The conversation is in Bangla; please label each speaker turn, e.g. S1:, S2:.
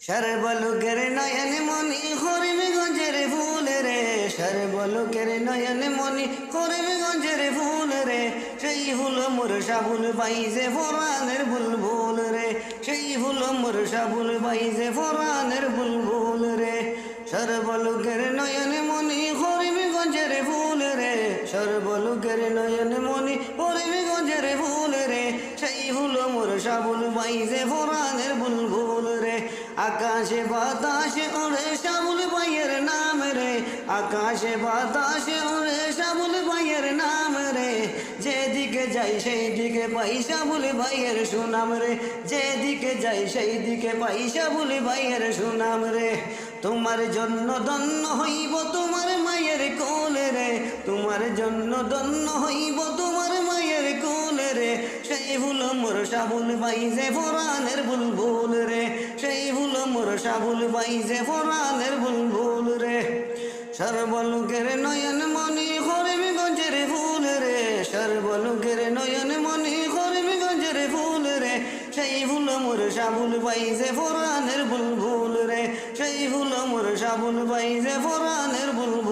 S1: সর্বলোকের নয়ন মনি হরিমগঞ্জের ফুল রে, সর্বলোকের নয়ন মনি হরিমগঞ্জের ফুল রে, সেই ফুল মোর সাবুল বাইজে ফোরানের বুলবুল রে, সেই ফুল মোর সাবুল বাইজে ফোরানের বুলবুল রে। সর্বলোকের নয়ন মনি হরিমগঞ্জের ফুল রে, সর্বলোকের নয়ন মনি হরিমগঞ্জের ফুল রে, সেই ফুল মোর সাবুল বাইজে ফোরানের বুলবুল রে। আকাশে বাতাসে ওরে সাবুল ভাইয়ের নাম রে, আকাশে বাতাসে ওরে সাবুল ভাইয়ের নাম রে, যেদিকে যাই সেই দিকে পাই সাবুল ভাইয়ের সুনাম রে, যেদিকে যাই সেই দিকে পাই সাবুল ভাইয়ের সুনাম রে। তোমার জন্য ধন্য হইব তোমার মায়ের কোল রে, তোমার জন্য ধন্য হইব তোমার মায়ের কোল রে, সেই ফুল মোর সাবুল বাইজে ফোরানের বুলবুল রে, সেই ফুল মোর সাবুল বাইজে ফোরানের বুলবুল রে। সর্বলোকের নয়ন মনি হরিমগঞ্জের ফুল রে, সর্বলোকের নয়ন মনি হরিমগঞ্জের ফুল রে, সেই ফুল মোর সাবুল বাইজে ফোরানের বুলবুল রে, সেই ফুল মোর সাবুল বাইজে ফোরানের বুলবুল।